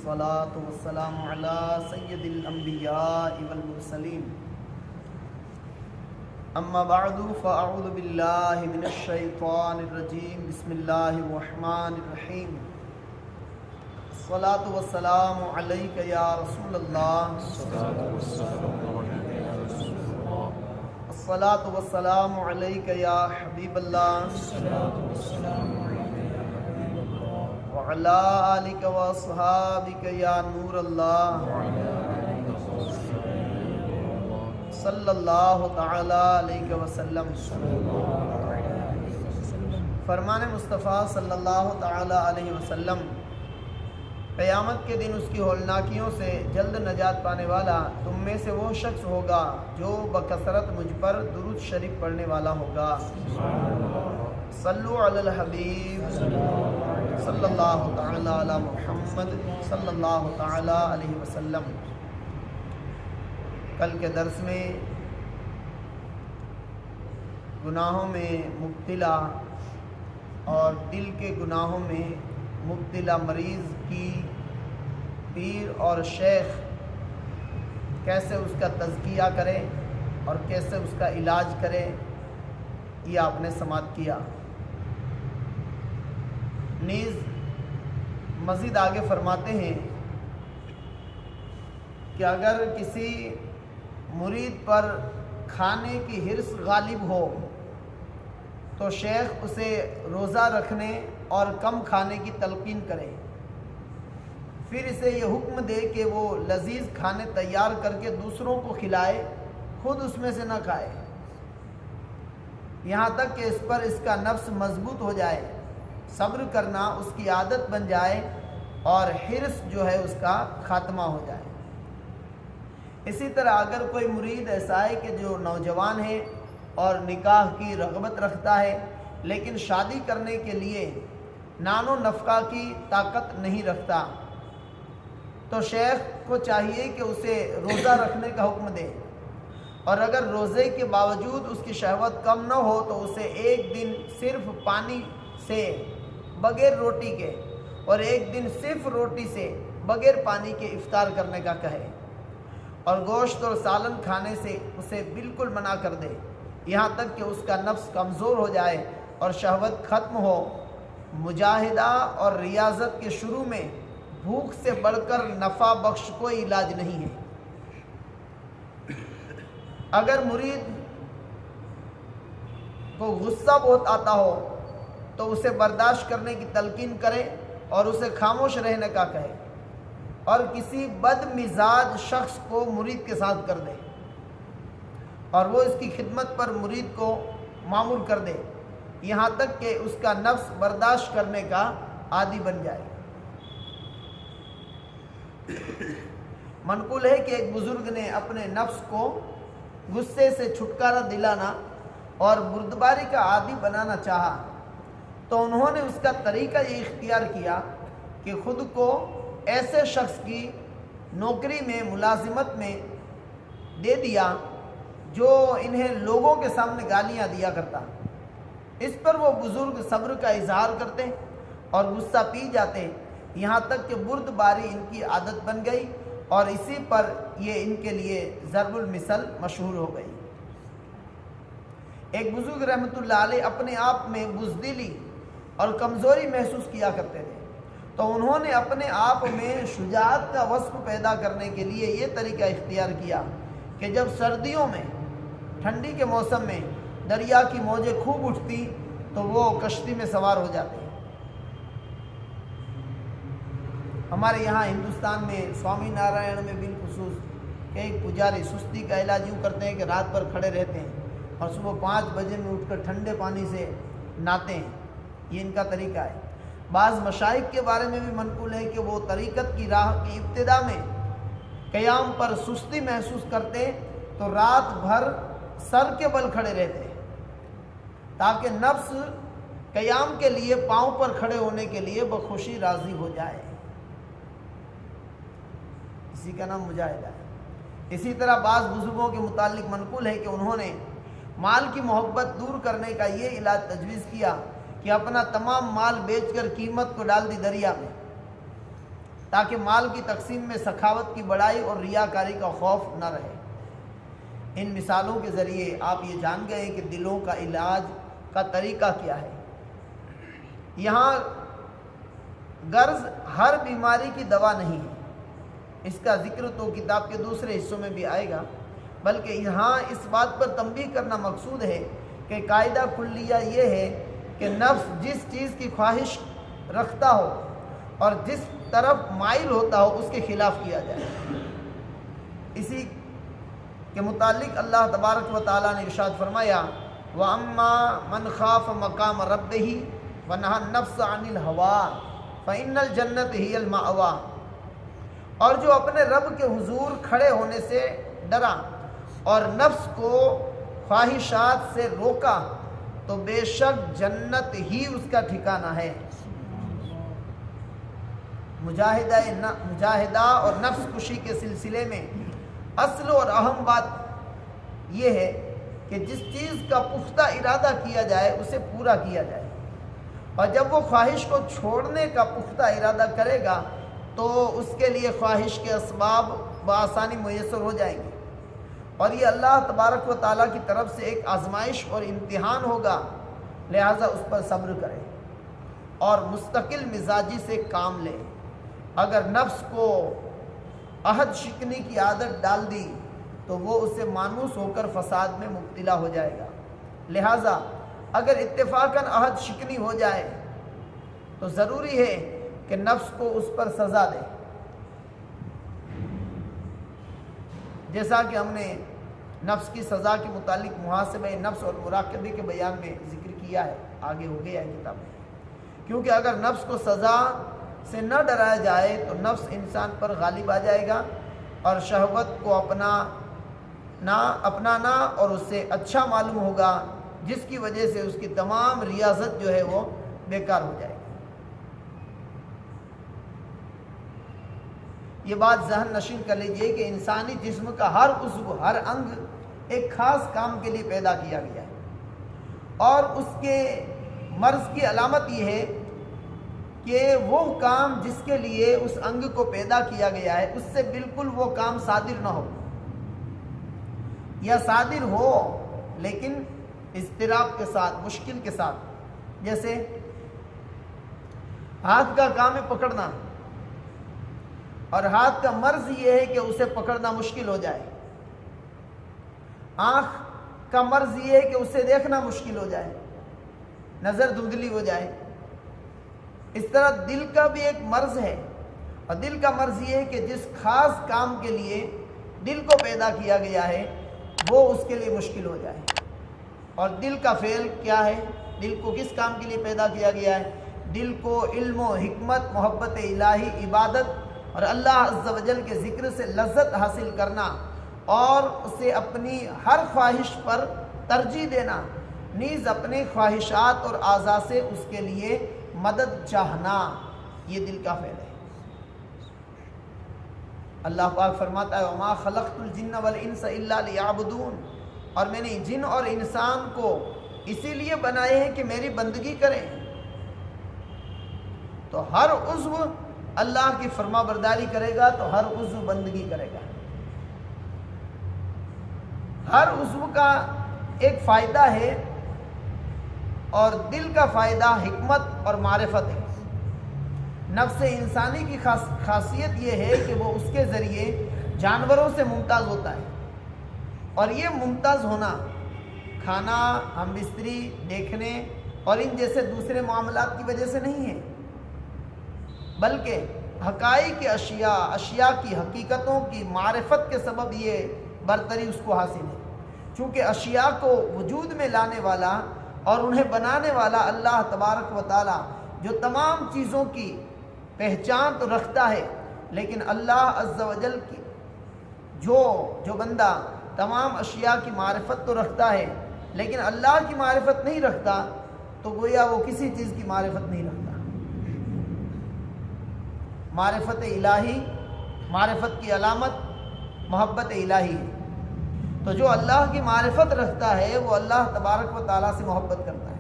والصلاة والسلام على سید الانبیاء والمرسلین اما بعد فاعوذ باللہ من الشیطان الرجیم بسم اللہ الرحمن الرحیم الصلاة والسلام علیک یا رسول اللہ الصلاة والسلام علیک یا حبیب اللہ وعلی آلک واصحابک یا نور اللہ صلی اللہ تعالی علیہ وسلم۔ فرمان مصطفیٰ صلی اللہ تعالی علیہ وسلم، قیامت کے دن اس کی ہولناکیوں سے جلد نجات پانے والا تم میں سے وہ شخص ہوگا جو بکثرت مجھ پر درود شریف پڑھنے والا ہوگا۔ صلو علی الحبیب صلی اللہ تعالی علی محمد صلی اللہ تعالی علیہ وسلم۔ کل کے درس میں گناہوں میں مبتلا اور دل کے گناہوں میں مبتلا مریض کی پیر اور شیخ کیسے اس کا تزکیہ کرے اور کیسے اس کا علاج کرے، یہ آپ نے سماعت کیا۔ نیز مزید آگے فرماتے ہیں کہ اگر کسی مرید پر کھانے کی حرص غالب ہو تو شیخ اسے روزہ رکھنے اور کم کھانے کی تلقین کرے، پھر اسے یہ حکم دے کہ وہ لذیذ کھانے تیار کر کے دوسروں کو کھلائے، خود اس میں سے نہ کھائے، یہاں تک کہ اس پر اس کا نفس مضبوط ہو جائے، صبر کرنا اس کی عادت بن جائے اور حرص جو ہے اس کا خاتمہ ہو جائے۔ اسی طرح اگر کوئی مرید ایسا ہے کہ جو نوجوان ہے اور نکاح کی رغبت رکھتا ہے لیکن شادی کرنے کے لیے نان و نفقہ کی طاقت نہیں رکھتا، تو شیخ کو چاہیے کہ اسے روزہ رکھنے کا حکم دے، اور اگر روزے کے باوجود اس کی شہوت کم نہ ہو تو اسے ایک دن صرف پانی سے بغیر روٹی کے اور ایک دن صرف روٹی سے بغیر پانی کے افطار کرنے کا کہے، اور گوشت اور سالن کھانے سے اسے بالکل منع کر دے، یہاں تک کہ اس کا نفس کمزور ہو جائے اور شہوت ختم ہو۔ مجاہدہ اور ریاضت کے شروع میں بھوک سے بڑھ کر نفع بخش کوئی علاج نہیں ہے۔ اگر مرید کو غصہ بہت آتا ہو تو اسے برداشت کرنے کی تلقین کرے اور اسے خاموش رہنے کا کہے، اور کسی بد مزاج شخص کو مرید کے ساتھ کر دے اور وہ اس کی خدمت پر مرید کو مامور کر دے، یہاں تک کہ اس کا نفس برداشت کرنے کا عادی بن جائے۔ منقول ہے کہ ایک بزرگ نے اپنے نفس کو غصے سے چھٹکارا دلانا اور بردباری کا عادی بنانا چاہا، تو انہوں نے اس کا طریقہ یہ اختیار کیا کہ خود کو ایسے شخص کی نوکری میں ملازمت میں دے دیا جو انہیں لوگوں کے سامنے گالیاں دیا کرتا۔ اس پر وہ بزرگ صبر کا اظہار کرتے اور غصہ پی جاتے، یہاں تک کہ بردباری ان کی عادت بن گئی اور اسی پر یہ ان کے لیے ضرب المثل مشہور ہو گئی۔ ایک بزرگ رحمۃ اللہ علیہ اپنے آپ میں بزدلی اور کمزوری محسوس کیا کرتے تھے، تو انہوں نے اپنے آپ میں شجاعت کا وصف پیدا کرنے کے لیے یہ طریقہ اختیار کیا کہ جب سردیوں میں ٹھنڈی کے موسم میں دریا کی موجیں خوب اٹھتی تو وہ کشتی میں سوار ہو جاتے۔ ہمارے یہاں ہندوستان میں سوامی نارائن میں بالخصوص کہ ایک پجاری سستی کا علاج یوں کرتے ہیں کہ رات بھر کھڑے رہتے ہیں اور صبح 5 بجے میں اٹھ کر ٹھنڈے پانی سے نہاتے ہیں، یہ ان کا طریقہ ہے۔ بعض مشائخ کے بارے میں بھی منقول ہے کہ وہ طریقت کی راہ کی ابتدا میں قیام پر سستی محسوس کرتے تو رات بھر سر کے بل کھڑے رہتے تاکہ نفس قیام کے لیے پاؤں پر کھڑے ہونے کے لیے بخوشی راضی ہو جائے، اسی کا نام مجاہدہ ہے۔ اسی طرح بعض بزرگوں کے متعلق منقول ہے کہ انہوں نے مال کی محبت دور کرنے کا یہ علاج تجویز کیا کہ اپنا تمام مال بیچ کر قیمت کو ڈال دی دریا میں، تاکہ مال کی تقسیم میں سخاوت کی بڑائی اور ریاکاری کا خوف نہ رہے۔ ان مثالوں کے ذریعے آپ یہ جان گئے کہ دلوں کا علاج کا طریقہ کیا ہے۔ یہاں غرض ہر بیماری کی دوا نہیں ہے، اس کا ذکر تو کتاب کے دوسرے حصوں میں بھی آئے گا، بلکہ یہاں اس بات پر تنبیہ کرنا مقصود ہے کہ قاعدہ کلیہ یہ ہے کہ نفس جس چیز کی خواہش رکھتا ہو اور جس طرف مائل ہوتا ہو اس کے خلاف کیا جائے۔ اسی کے متعلق اللہ تبارک و تعالیٰ نے ارشاد فرمایا وَأَمَّا مَنْ خَافَ مَقَامَ رَبِّهِ وَنَهَى النَّفْسَ عَنِ الْهَوَىٰ فَإِنَّ الْجَنَّةَ هِيَ الْمَأْوَىٰ، اور جو اپنے رب کے حضور کھڑے ہونے سے ڈرا اور نفس کو خواہشات سے روکا تو بے شک جنت ہی اس کا ٹھکانہ ہے۔ مجاہدہ اور نفس کشی کے سلسلے میں اصل اور اہم بات یہ ہے کہ جس چیز کا پختہ ارادہ کیا جائے اسے پورا کیا جائے، اور جب وہ خواہش کو چھوڑنے کا پختہ ارادہ کرے گا تو اس کے لیے خواہش کے اسباب بآسانی میسر ہو جائیں گے، اور یہ اللہ تبارک و تعالیٰ کی طرف سے ایک آزمائش اور امتحان ہوگا، لہٰذا اس پر صبر کرے اور مستقل مزاجی سے کام لے۔ اگر نفس کو عہد شکنی کی عادت ڈال دی تو وہ اسے مانوس ہو کر فساد میں مبتلا ہو جائے گا، لہٰذا اگر اتفاقاً عہد شکنی ہو جائے تو ضروری ہے کہ نفس کو اس پر سزا دے، جیسا کہ ہم نے نفس کی سزا کے متعلق محاسبہ نفس اور مراقبے کے بیان میں ذکر کیا ہے، آگے ہو گیا ہے کتاب میں۔ کیونکہ اگر نفس کو سزا سے نہ ڈرایا جائے تو نفس انسان پر غالب آ جائے گا اور شہوت کو اپنانا اور اس سے اچھا معلوم ہوگا، جس کی وجہ سے اس کی تمام ریاضت جو ہے وہ بیکار ہو جائے گی۔ یہ بات ذہن نشین کر لیجئے کہ انسانی جسم کا ہر عضو، ہر انگ ایک خاص کام کے لیے پیدا کیا گیا ہے، اور اس کے مرض کی علامت یہ ہے کہ وہ کام جس کے لیے اس انگ کو پیدا کیا گیا ہے اس سے بالکل وہ کام صادر نہ ہو، یا صادر ہو لیکن اضطراب کے ساتھ، مشکل کے ساتھ۔ جیسے ہاتھ کا کام ہے پکڑنا، اور ہاتھ کا مرض یہ ہے کہ اسے پکڑنا مشکل ہو جائے، آنکھ کا مرض یہ ہے کہ اسے دیکھنا مشکل ہو جائے، نظر دھندلی ہو جائے۔ اس طرح دل کا بھی ایک مرض ہے، اور دل کا مرض یہ ہے کہ جس خاص کام کے لیے دل کو پیدا کیا گیا ہے وہ اس کے لیے مشکل ہو جائے۔ اور دل کا فعل کیا ہے؟ دل کو کس کام کے لیے پیدا کیا گیا ہے؟ دل کو علم و حکمت، محبت الہی، عبادت اور اللہ عز و جل کے ذکر سے لذت حاصل کرنا، اور اسے اپنی ہر خواہش پر ترجیح دینا، نیز اپنے خواہشات اور اعضاء سے اس کے لیے مدد چاہنا، یہ دل کا فعل ہے۔ اللہ پاک فرماتا ہے وَمَا خَلَقْتُ الْجِنَّ وَالْإِنسَ إِلَّا لِيَعْبُدُونَ، اور میں نے جن اور انسان کو اسی لیے بنائے ہیں کہ میری بندگی کریں۔ تو ہر عضو اللہ کی فرما برداری کرے گا تو ہر عضو بندگی کرے گا۔ ہر عضو کا ایک فائدہ ہے، اور دل کا فائدہ حکمت اور معرفت ہے۔ نفس انسانی کی خاصیت یہ ہے کہ وہ اس کے ذریعے جانوروں سے ممتاز ہوتا ہے، اور یہ ممتاز ہونا کھانا، ہم بستری، دیکھنے اور ان جیسے دوسرے معاملات کی وجہ سے نہیں ہے، بلکہ حقائق اشیاء کی حقیقتوں کی معرفت کے سبب یہ برتری اس کو حاصل ہے۔ چونکہ اشیاء کو وجود میں لانے والا اور انہیں بنانے والا اللہ تبارک و تعالی جو تمام چیزوں کی پہچان تو رکھتا ہے، لیکن اللہ عز و جل کی جو بندہ تمام اشیاء کی معرفت تو رکھتا ہے لیکن اللہ کی معرفت نہیں رکھتا، تو گویا وہ کسی چیز کی معرفت نہیں رکھتا۔ معرفت الہی، معرفت کی علامت محبت الہی ہے۔ تو جو اللہ کی معرفت رکھتا ہے وہ اللہ تبارک و تعالیٰ سے محبت کرتا ہے،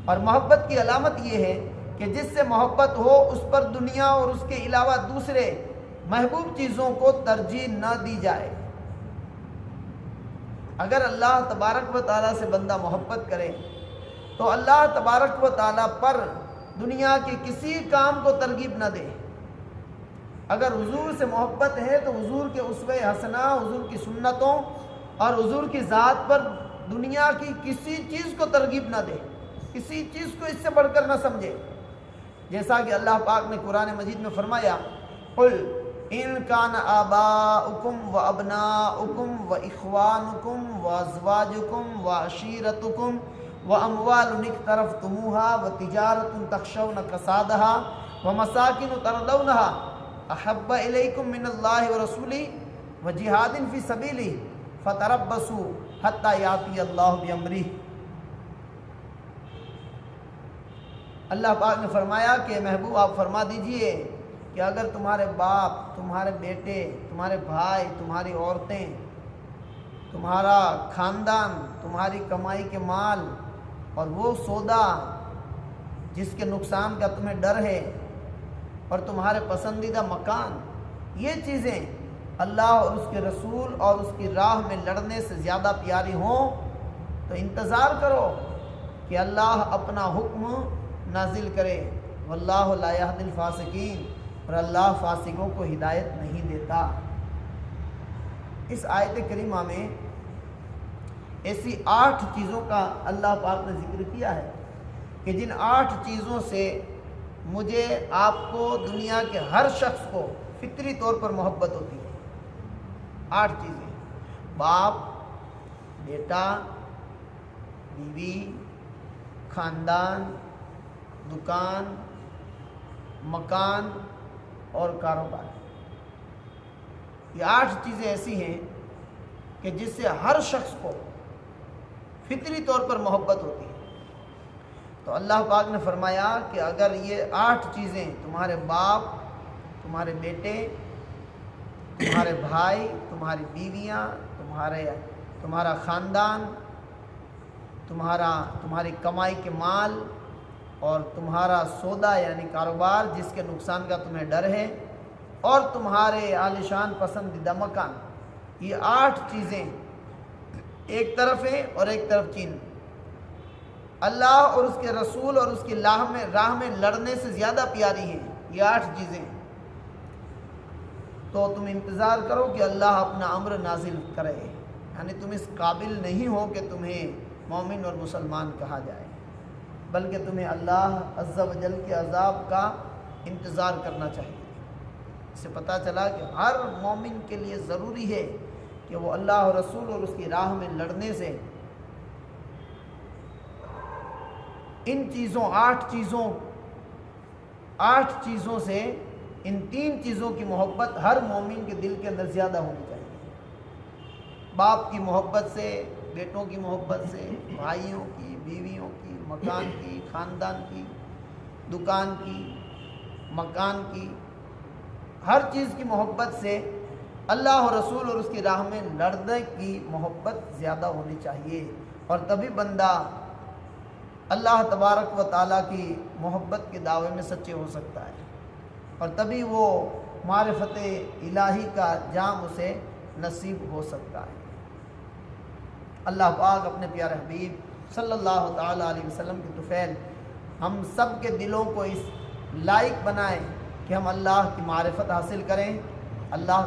اور محبت کی علامت یہ ہے کہ جس سے محبت ہو اس پر دنیا اور اس کے علاوہ دوسرے محبوب چیزوں کو ترجیح نہ دی جائے۔ اگر اللہ تبارک و تعالیٰ سے بندہ محبت کرے تو اللہ تبارک و تعالیٰ پر دنیا کے کسی کام کو ترغیب نہ دے۔ اگر حضور سے محبت ہے تو حضور کے اسوہ حسنہ، حضور کی سنتوں اور حضور کی ذات پر دنیا کی کسی چیز کو ترغیب نہ دے، کسی چیز کو اس سے بڑھ کر نہ سمجھے۔ جیسا کہ اللہ پاک نے قرآن مجید میں فرمایا، قل ان کان آباؤکم و ابناؤکم و اخوانکم و ازواجکم و عشیرتکم و اموال اقترفتموها و تجارت تخشون کسادها و مساکن ترضونها احب الیکم من اللہ و رسولہ و جہاد فی سبیلہ فتربصوا حتی یاتی اللہ بامرہ۔ اللہ پاک نے فرمایا کہ محبوب آپ فرما دیجئے کہ اگر تمہارے باپ، تمہارے بیٹے، تمہارے بھائی، تمہاری عورتیں، تمہارا خاندان، تمہاری کمائی کے مال اور وہ سودا جس کے نقصان کا تمہیں ڈر ہے اور تمہارے پسندیدہ مکان، یہ چیزیں اللہ اور اس کے رسول اور اس کی راہ میں لڑنے سے زیادہ پیاری ہوں تو انتظار کرو کہ اللہ اپنا حکم نازل کرے۔ واللہ لا یہدی الفاسقین، اور اللہ فاسقوں کو ہدایت نہیں دیتا۔ اس آیت کریمہ میں ایسی 8 چیزوں کا اللہ پاک نے ذکر کیا ہے کہ جن 8 چیزوں سے مجھے، آپ کو، دنیا کے ہر شخص کو فطری طور پر محبت ہوتی ہے۔ 8 چیزیں: باپ، بیٹا، بیوی، خاندان، دکان، مکان اور کاروبار۔ یہ 8 چیزیں ایسی ہیں کہ جس سے ہر شخص کو فطری طور پر محبت ہوتی ہے۔ تو اللہ پاک نے فرمایا کہ اگر یہ 8 چیزیں، تمہارے باپ، تمہارے بیٹے، تمہارے بھائی، تمہاری بیویاں، تمہارا خاندان، تمہاری کمائی کے مال اور تمہارا سودا یعنی کاروبار جس کے نقصان کا تمہیں ڈر ہے، اور تمہارے عالیشان پسندیدہ مکان، یہ 8 چیزیں ایک طرف ہیں اور ایک طرف چین۔ اللہ اور اس کے رسول اور اس کی راہ میں لڑنے سے زیادہ پیاری ہیں یہ 8 چیزیں۔ تو تم انتظار کرو کہ اللہ اپنا امر نازل کرے، یعنی تم اس قابل نہیں ہو کہ تمہیں مومن اور مسلمان کہا جائے، بلکہ تمہیں اللہ عز و جل کے عذاب کا انتظار کرنا چاہیے۔ اس سے پتہ چلا کہ ہر مومن کے لیے ضروری ہے کہ وہ اللہ اور رسول اور اس کی راہ میں لڑنے سے ان چیزوں 8 چیزوں سے ان 3 چیزوں کی محبت ہر مومن کے دل کے اندر زیادہ ہونی چاہیے۔ باپ کی محبت سے، بیٹوں کی محبت سے، بھائیوں کی، بیویوں کی، مکان کی، خاندان کی، دکان کی، مکان کی، ہر چیز کی محبت سے اللہ اور رسول اور اس کی راہ میں لڑنے کی محبت زیادہ ہونی چاہیے، اور تبھی بندہ اللہ تبارک و تعالیٰ کی محبت کے دعوے میں سچے ہو سکتا ہے، اور تبھی وہ معرفت الہی کا جام اسے نصیب ہو سکتا ہے۔ اللہ پاک اپنے پیارے حبیب صلی اللہ تعالیٰ علیہ وسلم کی طفیل ہم سب کے دلوں کو اس لائق بنائیں کہ ہم اللہ کی معرفت حاصل کریں، اللہ